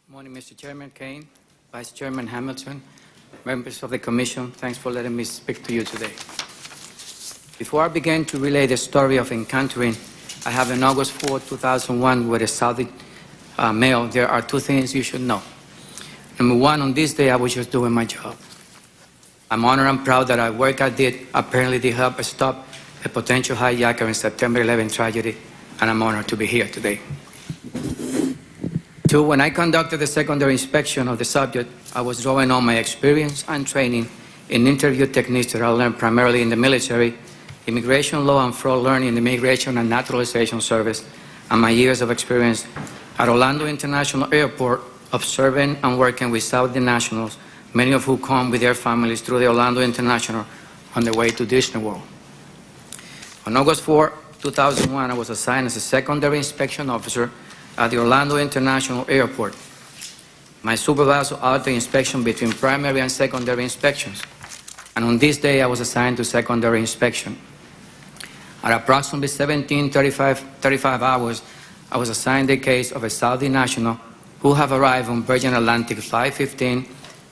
Morning, Mr. Chairman Kane, Vice Chairman Hamilton, members of the Commission. Thanks for letting me speak to you today. Before I begin to relay the story of encountering I have on August 4, 2001 with a Saudi male, there are two things you should know. Number one, on this day I was just doing my job. I'm honored and proud that work I did apparently did help stop a potential hijacker in September 11 tragedy, and I'm honored to be here today. Two, when I conducted the secondary inspection of the subject, I was drawing on my experience and training in interview techniques that I learned primarily in the military, immigration law and fraud learning in the Immigration and Naturalization Service, and my years of experience at Orlando International Airport observing and working with Saudi nationals, many of whom come with their families through the Orlando International on their way to Disney World. On August 4, 2001, I was assigned as a secondary inspection officer at the Orlando International Airport. My supervisor ordered the inspection between primary and secondary inspections, and on this day I was assigned to secondary inspection. At approximately 17:35 hours, I was assigned the case of a Saudi national who have arrived on Virgin Atlantic Flight 15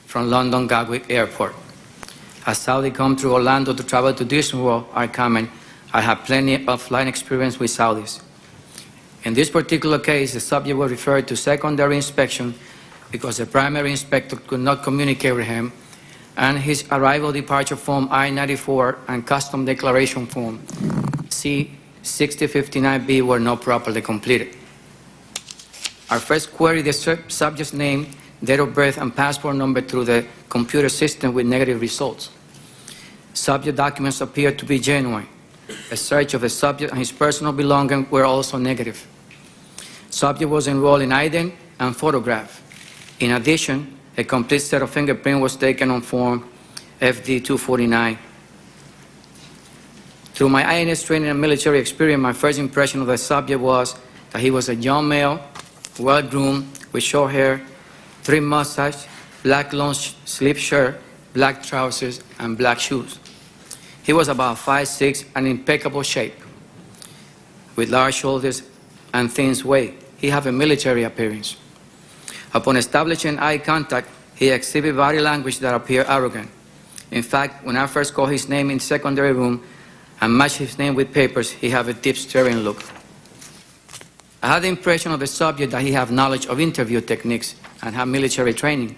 from London Gatwick Airport. As Saudi come through Orlando to travel to Disney World are common, I have plenty of flight experience with Saudis. In this particular case, the subject was referred to secondary inspection because the primary inspector could not communicate with him, and his arrival departure form I-94 and custom declaration form C-6059B were not properly completed. Our first query the subject's name, date of birth, and passport number through the computer system with negative results. Subject documents appeared to be genuine. A search of the subject and his personal belongings were also negative. Subject was enrolled in IDEN and photograph. In addition, a complete set of fingerprints was taken on form FD-249. Through my INS training and military experience, my first impression of the subject was that he was a young male, well-groomed, with short hair, trimmed mustache, black long-sleeve shirt, black trousers, and black shoes. He was about 5'6" and in impeccable shape, with large shoulders and thin waist. He had a military appearance. Upon establishing eye contact, he exhibited body language that appeared arrogant. In fact, when I first called his name in secondary room and matched his name with papers, he had a deep staring look. I had the impression of the subject that he had knowledge of interview techniques and had military training.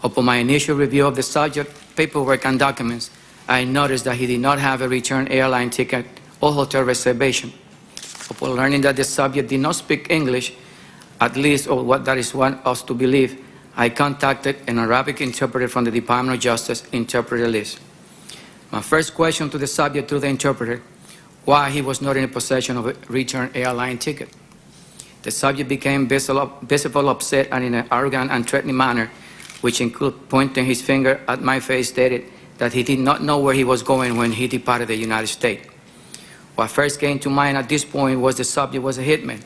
Upon my initial review of the subject paperwork and documents, I noticed that he did not have a return airline ticket or hotel reservation. Upon learning that the subject did not speak English, at least or what that is want us to believe, I contacted an Arabic interpreter from the Department of Justice interpreter list. My first question to the subject through the interpreter, why he was not in possession of a return airline ticket. The subject became visible upset and in an arrogant and threatening manner, which included pointing his finger at my face, stated that he did not know where he was going when he departed the United States. What first came to mind at this point was the subject was a hitman.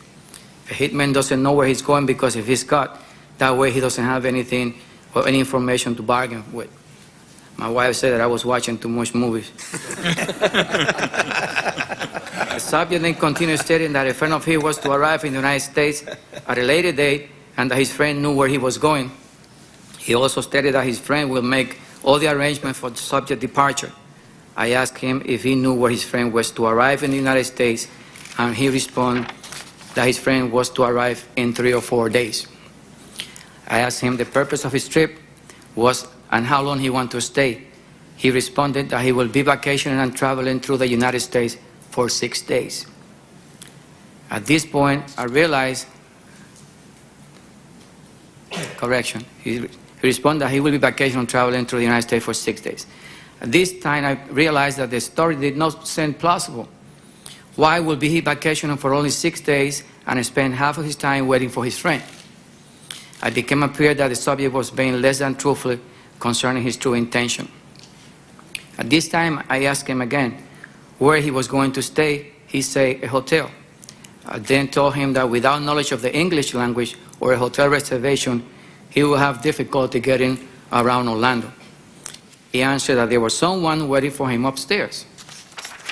A hitman doesn't know where he's going because if he's caught, that way he doesn't have anything or any information to bargain with. My wife said that I was watching too much movies. The subject then continued stating that a friend of his was to arrive in the United States at a later date and that his friend knew where he was going. He also stated that his friend will make all the arrangements for the subject departure. I asked him if he knew where his friend was to arrive in the United States, and he responded that his friend was to arrive in 3 or 4 days. I asked him the purpose of his trip was and how long he wanted to stay. He responded that he will be vacationing and traveling through the United States for 6 days. At this point, I realized, correction, he responded that he will be vacationing and traveling through the United States for 6 days. At this time, I realized that the story did not seem plausible. Why would he be vacationing for only 6 days and spend half of his time waiting for his friend? It became appear that the subject was being less than truthful concerning his true intention. At this time, I asked him again where he was going to stay. He said a hotel. I then told him that without knowledge of the English language or a hotel reservation, he would have difficulty getting around Orlando. He answered that there was someone waiting for him upstairs.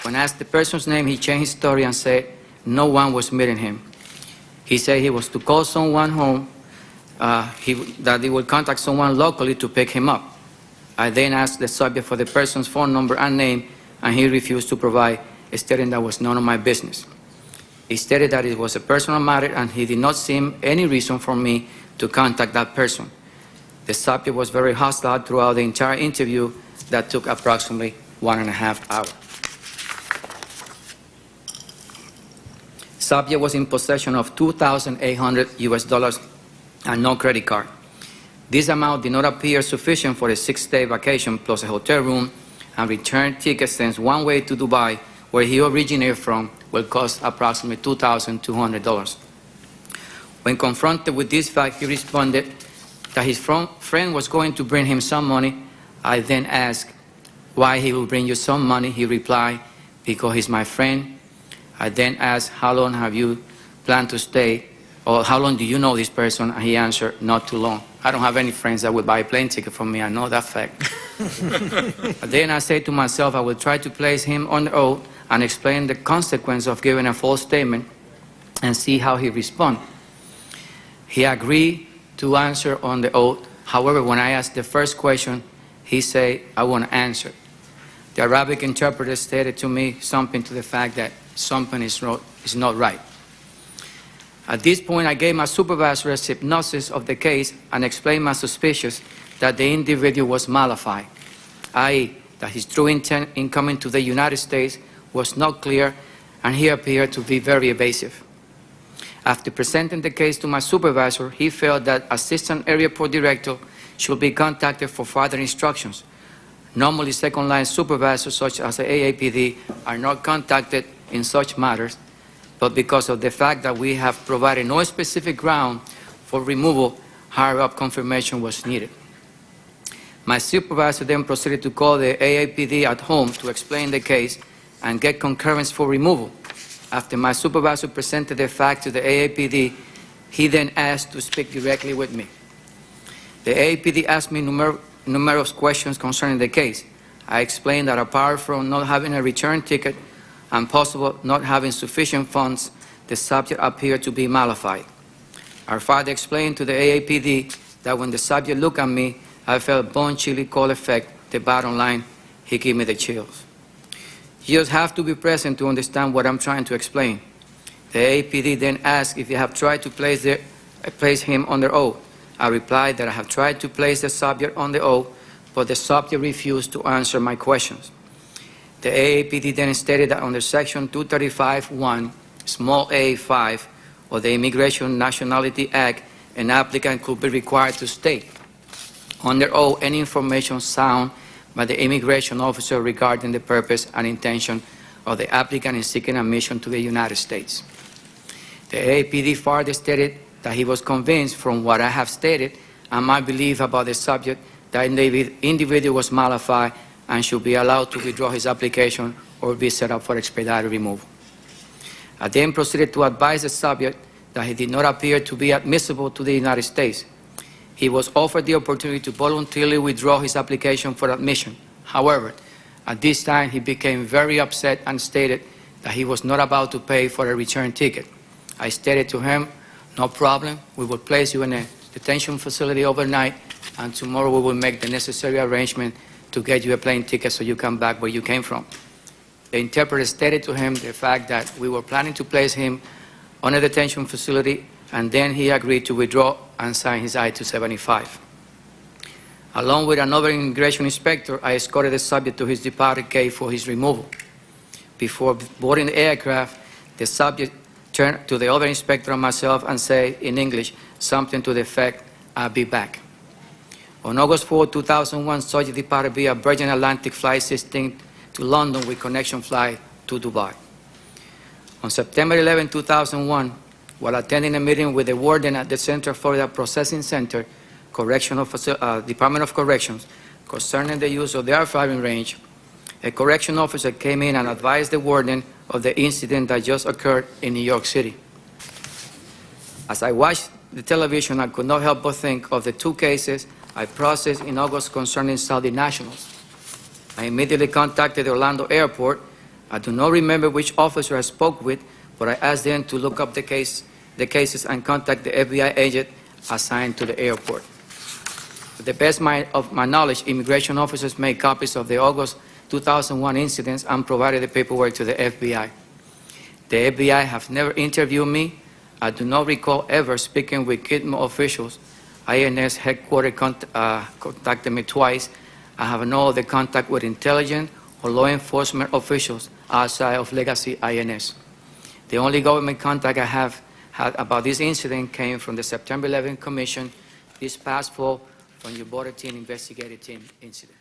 When asked the person's name, he changed his story and said no one was meeting him. He said he was to call someone home that he would contact someone locally to pick him up. I then asked the subject for the person's phone number and name, and he refused to provide, stating that was none of my business. He stated that it was a personal matter and he did not see any reason for me to contact that person. The subject was very hostile throughout the entire interview that took approximately 1.5 hours. Subject was in possession of $2,800 US and no credit card. This amount did not appear sufficient for a 6-day vacation plus a hotel room and return tickets since one way to Dubai, where he originated from, will cost approximately $2,200. When confronted with this fact, he responded that his friend was going to bring him some money. I then asked why he will bring you some money. He replied, because he's my friend. I then asked, how long have you planned to stay? Or how long do you know this person? And he answered, not too long. I don't have any friends that would buy a plane ticket for me. I know that fact. Then I said to myself, I will try to place him on the oath and explain the consequence of giving a false statement and see how he responds. He agreed to answer on the oath. However, when I asked the first question, he said, I want to answer. The Arabic interpreter stated to me something to the fact that something is not right. At this point, I gave my supervisor a synopsis of the case and explained my suspicions that the individual was mollified, i.e., that his true intent in coming to the United States was not clear, and he appeared to be very evasive. After presenting the case to my supervisor, he felt that Assistant Airport Director should be contacted for further instructions. Normally, second-line supervisors such as the AAPD are not contacted in such matters, but because of the fact that we have provided no specific ground for removal, higher-up confirmation was needed. My supervisor then proceeded to call the AAPD at home to explain the case and get concurrence for removal. After my supervisor presented the fact to the AAPD, he then asked to speak directly with me. The AAPD asked me numerous questions concerning the case. I explained that apart from not having a return ticket and possible not having sufficient funds, the subject appeared to be mollified. Our father explained to the AAPD that when the subject looked at me, I felt bone chilly cold effect. The bottom line, he gave me the chills. You just have to be present to understand what I'm trying to explain. The AAPD then asked if I have tried to place him under oath. I replied that I have tried to place the subject on the oath, but the subject refused to answer my questions. The AAPD then stated that under Section 235(1), small a(5) of the Immigration Nationality Act, an applicant could be required to state under oath any information sound by the immigration officer regarding the purpose and intention of the applicant in seeking admission to the United States. The AAPD further stated that he was convinced from what I have stated and my belief about the subject that the individual was mollified and should be allowed to withdraw his application or be set up for expedited removal. I then proceeded to advise the subject that he did not appear to be admissible to the United States. He was offered the opportunity to voluntarily withdraw his application for admission. However, at this time, he became very upset and stated that he was not about to pay for a return ticket. I stated to him, no problem, we will place you in a detention facility overnight, and tomorrow we will make the necessary arrangement to get you a plane ticket so you come back where you came from. The interpreter stated to him the fact that we were planning to place him on a detention facility, and then he agreed to withdraw and sign his I-275. Along with another immigration inspector, I escorted the subject to his departed gate for his removal. Before boarding the aircraft, the subject turned to the other inspector and myself and said in English something to the effect, I'll be back. On August 4, 2001, subject departed via Virgin Atlantic Flight 16 to London with connection flight to Dubai. On September 11, 2001, while attending a meeting with the warden at the Central Florida Processing Center, Department of Corrections, concerning the use of the R5 range, a correction officer came in and advised the warden of the incident that just occurred in New York City. As I watched the television, I could not help but think of the two cases I processed in August concerning Saudi nationals. I immediately contacted the Orlando airport. I do not remember which officer I spoke with, but I asked them to look up the cases and contact the FBI agent assigned to the airport. To the best of my knowledge, immigration officers made copies of the August 2001 incidents and provided the paperwork to the FBI. The FBI have never interviewed me. I do not recall ever speaking with Gitmo officials. INS headquarters contacted me twice. I have no other contact with intelligence or law enforcement officials outside of Legacy INS. The only government contact I have had about this incident came from the September 11 Commission this past fall from your border team investigative team incident.